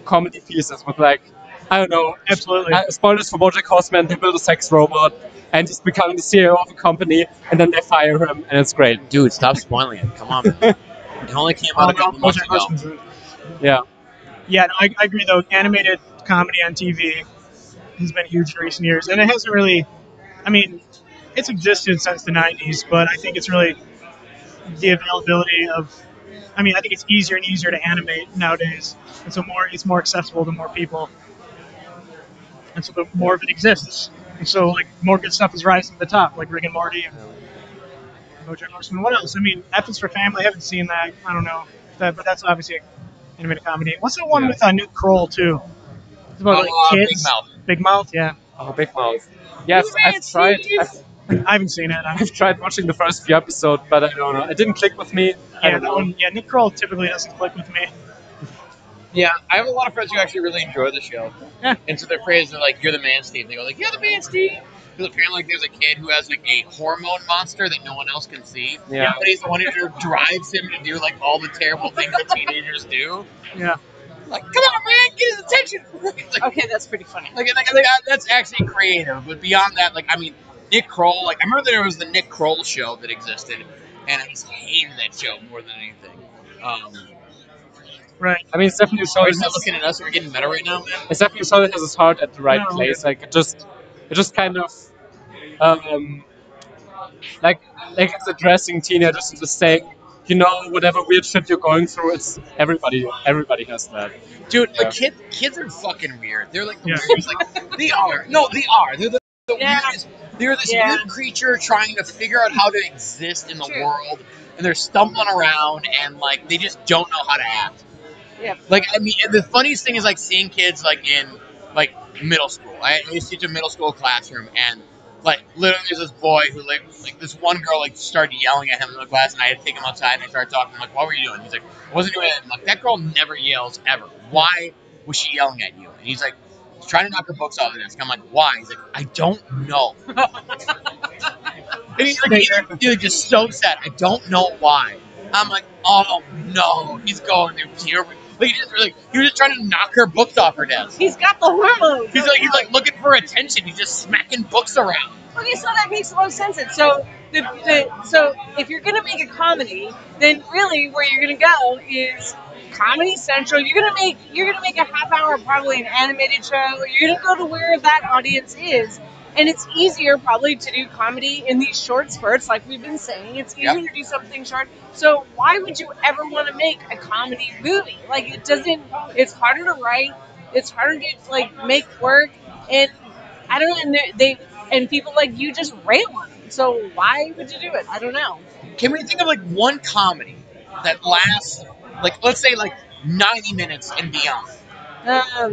comedy pieces with like, I don't know, Absolutely. spoilers for BoJack Horseman. They build a sex robot, and he's becoming the CEO of a company, and then they fire him, and it's great. Dude, stop spoiling it. Come on, man. It only came out a couple months BoJack ago. Horseman's good. Yeah. Yeah, no, I agree though. Animated comedy on TV has been huge in recent years, and it hasn't really. I mean, it's existed since the '90s, but I think it's really the availability of. I mean, I think it's easier and easier to animate nowadays, and so it's more accessible to more people, and so more of it exists. And so like more good stuff is rising to the top, like Rick and Morty and BoJack Horseman. What else? I mean, F is for Family. I haven't seen that. I don't know, but that's obviously an animated comedy. What's the one with Nick Kroll too? It's about like kids. Big Mouth. Big Mouth, yeah. Oh, Big Mouth. Yeah, I've tried. I haven't seen it. I've tried watching the first few episodes, but I don't know. It didn't click with me. I Yeah, don't that know. one. Yeah, Nick Kroll typically doesn't click with me. Yeah, I have a lot of friends who actually really enjoy the show. Yeah. And so their phrase are like, "You're the man, Steve." They go like, "You're the man, Steve." Because apparently, like, there's a kid who has like a hormone monster that no one else can see. Yeah. But he's the one who drives him to do like all the terrible things that teenagers do. Yeah. Like, come on, man, get his attention. Like, Okay, that's pretty funny. like, that's actually creative. But beyond that, like, I mean, Nick Kroll. Like, I remember there was the Nick Kroll show that existed, and I just hated that show more than anything. Right. I mean, it's definitely a show. Are you that still has- looking at us? We're getting better right now, man. It's definitely a show that has its heart at the right No, place. Like it just kind of, um, like it's addressing teenagers and just saying, whatever weird shit you're going through, it's everybody has that. Dude, Yeah. like kids are fucking weird. They're like the Yeah. weirdest. Like they are. No, they are. They're the Yeah. weirdest. They're this Yeah. weird creature trying to figure out how to exist in the True. world, and they're stumbling around, and like they just don't know how to act. Yeah. Like I mean, and the funniest thing is like seeing kids like in like middle school. I used to teach a middle school classroom, and like literally there's this boy who like this one girl like started yelling at him in the class, and I had to take him outside and I started talking. I'm like, "What were you doing?" He's like, "I wasn't doing it." I'm like, "That girl never yells ever. Why was she yelling at you?" And he's like, trying to knock her books off the desk. I'm like, "Why?" He's like, "I don't know." And he's like, he's just so sad. I don't know why. I'm like, "Oh no, he's going through tears." Like, he was just trying to knock her books off her desk. He's got the hormones. He's like looking for attention. He's just smacking books around. Okay, so that makes a lot of sense. And so, so if you're gonna make a comedy, then really where you're gonna go is Comedy Central. You're gonna make a half hour, probably an animated show. You're gonna go to where that audience is, and it's easier probably to do comedy in these short spurts, like we've been saying. It's easier to do something short. So why would you ever want to make a comedy movie? Like it doesn't. It's harder to write. It's harder to like make work, and I don't know. And people like you just rail on them. So why would you do it? I don't know. Can we think of like one comedy that lasts like let's say like 90 minutes and beyond,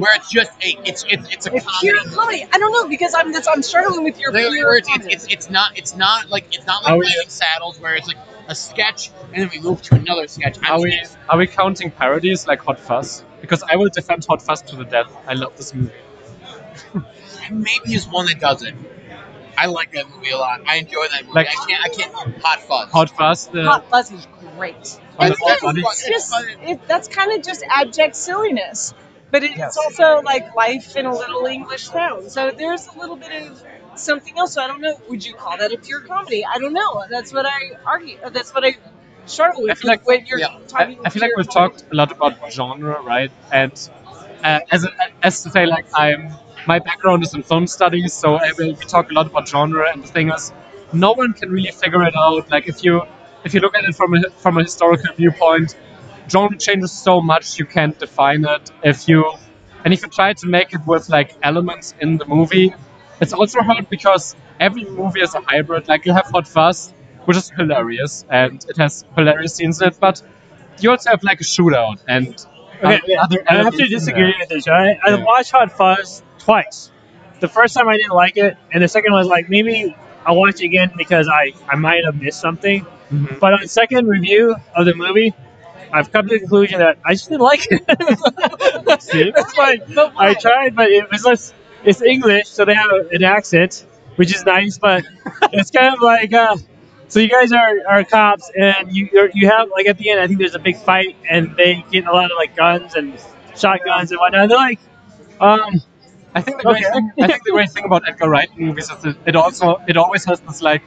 where it's just it's a comedy. Pure comedy. I don't know because I'm struggling with your Where pure it's comedy. it's not like Are we- Blazing Saddles where it's like a sketch and then we move to another sketch. Are we counting parodies like Hot Fuzz? Because I will defend Hot Fuzz to the death. I love this movie. Maybe there's one that doesn't. I like that movie a lot. I enjoy that movie. Like- I can't. Hot Fuzz. Hot Fuzz. Hot Fuzz is great. Oh, And that's funny. it's just that's kind of just abject silliness, but it's also like life in a little English town. So there's a little bit of something else. So I don't know. Would you call that a pure comedy? I don't know. That's what I argue. That's what I struggle with. I feel like- when you're talking. I feel like pure we've comedy. talked a lot about genre, right? And as to say, like my background is in film studies, so we talk a lot about genre. And the thing is, no one can really figure it out. Like if you look at it from a historical viewpoint, genre changes so much you can't define it. If you try to make it with like elements in the movie, it's also hard because every movie is a hybrid. Like you have Hot Fuzz, which is hilarious, and it has hilarious scenes in it, but you also have like a shootout and Okay, other I have elements to in disagree there. with this. I Yeah. watched Hot Fuzz twice. The first time I didn't like it, and the second one was like maybe I'll watch it again because I might have missed something. Mhm. But on second review of the movie, I've come to the conclusion that I just didn't like it. That's fine. But why? I tried, but it was less. It's English, so they have an accent, which is nice. But it's kind of like, so you guys are cops, and you have like at the end, I think there's a big fight, and they get a lot of like guns and shotguns and whatnot. They're like, I think the great Okay. thing, I think the great thing about Edgar Wright movies is that it always has this like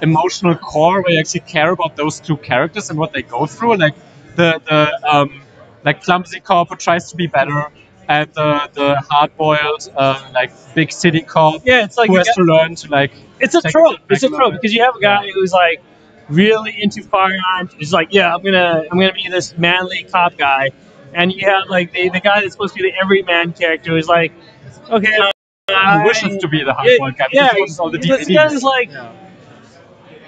emotional core where you actually care about those two characters and what they go through. Like the like clumsy cop who tries to be better, and the hard boiled like big city cop yeah, it's like who you has got- to learn to like. it's a take trope. it It's a back trope little because you have a guy who's like really into firearms. He's like, yeah, I'm gonna be this manly cop guy, and you have like the guy that's supposed to be the everyman character who's like, okay, He wishes to be the hard boiled guy because yeah, he wants all the but it's kind of DVDs. like Yeah.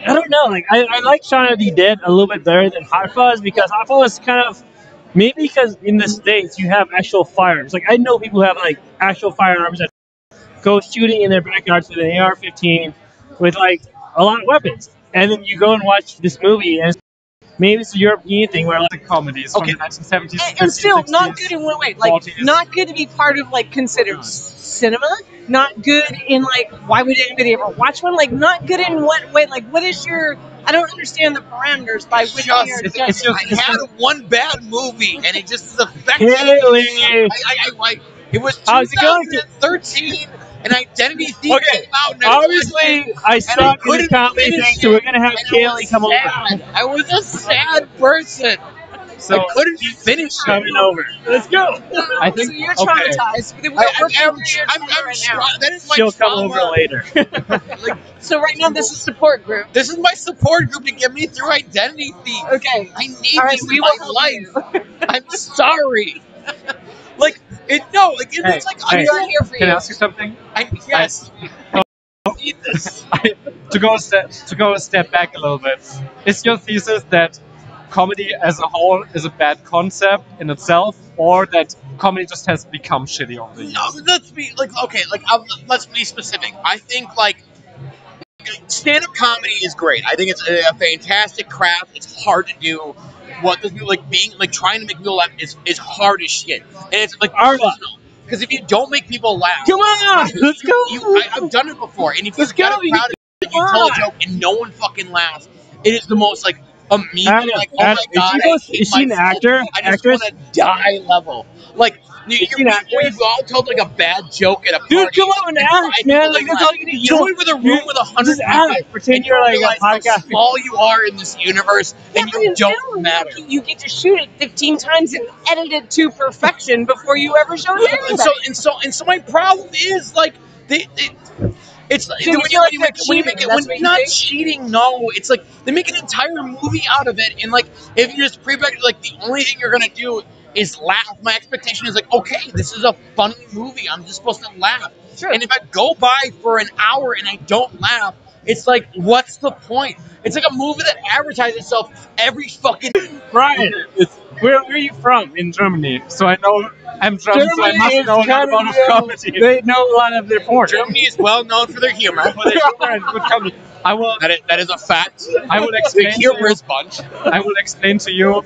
I don't know. Like I like Shaun of the Dead a little bit better than Hot Fuzz because Hot Fuzz kind of maybe because in the States you have actual firearms. Like I know people who have like actual firearms that go shooting in their backyards with an AR-15 with like a lot of weapons, and then you go and watch this movie and maybe it's a European thing where like The comedies from Okay. the 1970s, And still 50s, not 60s. good in what way? Like 40s. not good to be part of like considered cinema. Not good in like why would anybody ever watch one? Like not good in what way? Like what is your? I don't understand the parameters by which you're It's judging. I had one bad movie, and it just is affecting Haley. It was How's it going? 2013, and Identity Thief Okay, came out. And I watched obviously it, I and suck in the couldn't comedy finish thing, so we're it, gonna have and I was Kaylee come over. sad. I was a sad person. So I couldn't finish it. Coming over. Let's go. I think So you're okay. traumatized. We're working through your trauma right now. That is my She'll come trauma. over later. So right now this is support group. This is my support group to get me through Identity Thief. Okay. I need All right, this we in will my help life. you. I'm sorry. Like it's Hey, like hey. We are here for Can I you. ask you something? yes. I need this. To go a step back a little bit, is your thesis that comedy as a whole is a bad concept in itself, or that comedy just has become shitty over the years? No, let's be like okay. Let's be specific. I think like stand-up comedy is great. I think it's a fantastic craft. It's hard to do. What does like being like trying to make people laugh is hard as shit, and it's like Arla. because if you don't make people laugh, Come on, let's go. I've done it before, and if Let's you've got go, a crowd and you tell a joke and no one fucking laughs, it is the most like immediate, Adam, like oh Adam, my is god, she I supposed- hate is she an myself. actor? I just Actress? want to die level. Like she an actress? we all told like a bad joke at a party. Dude, come on, act, five man. people, Like, that's all you need. You go in with a room with 100 Just people, act. Pretend and you you're like realize a how podcast. small you are in this universe, and Yeah, you but don't in matter. film, you get to shoot it 15 times and edit it to perfection before you ever show it to anybody. And so my problem is like it's like So you feel like they're cheating, that's what when you not think? cheating. No, it's like they make an entire movie out of it, and like if you just pre-package, like the only thing you're gonna do is laugh. My expectation is like, okay, this is a funny movie. I'm just supposed to laugh. Sure. And if I go by for an hour and I don't laugh, it's like, what's the point? It's like a movie that advertises itself every fucking. Brian, where are you from? In Germany, so I know I'm German, so I must is know a lot kind about of, comedy. They know a lot of their porn. Germany is well known for their humor. For the humor and good comedy. I will That is a fact. I will The explain to humorous bunch. I will explain to you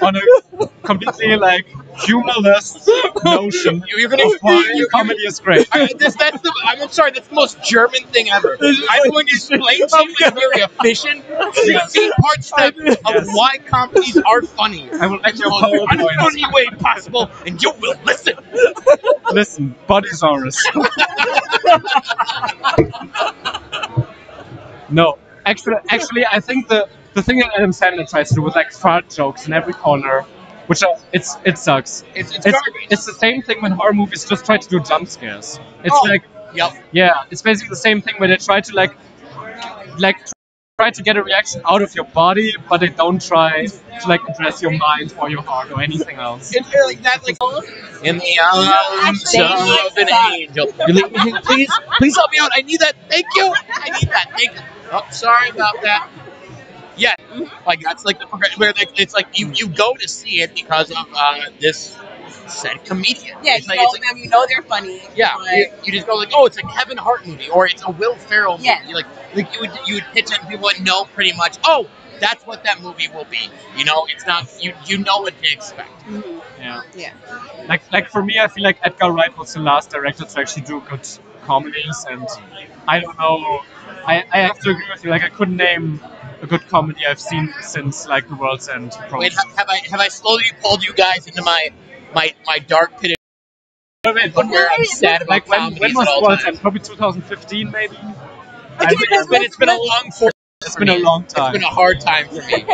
on a completely like humorless notion You're gonna of why you're- comedy is great. I'm sorry, that's the most German thing ever. I'm going to explain to you in a very efficient, 16-part step of why comedies are funny. I will In make the your most PowerPoint. unfunny way possible, and you will listen. Listen, Bodysaurus. No, actually, I think the thing that Adam Sandler tries to do with like fart jokes in every corner, which are, it sucks. It's garbage. It's the same thing when horror movies just try to do jump scares. It's Oh. like, Yep. yeah, it's basically the same thing where they try to like try to get a reaction out of your body, but they don't try to like address your mind or your heart or anything else. It's like that, like in the arms of an angel. Please help me out. I need that. Thank you. I need that. Thank you. Oh, sorry about that. Yeah, like that's like the progression where like, it's like you go to see it because of this said comedian. Yeah, it's you like, know it's like them, you know they're funny. yeah, but- you just go like, oh, it's a Kevin Hart movie or it's a Will Ferrell movie. Yeah. Like you would pitch it and people would know pretty much. Oh, that's what that movie will be. You know, it's not you know what to expect. Mhm. Yeah. Yeah. Like for me, I feel like Edgar Wright was the last director to actually do good comedies, and I don't know. I have to agree with you. Like I couldn't name a good comedy I've seen since like The World's End. Probably. Wait, have I slowly pulled you guys into my my dark pit Wait, of where I'm sad about like when comedies was at all Water times. Time? Probably 2015, maybe. It's been a long It's been a long time. It's been a hard time for me.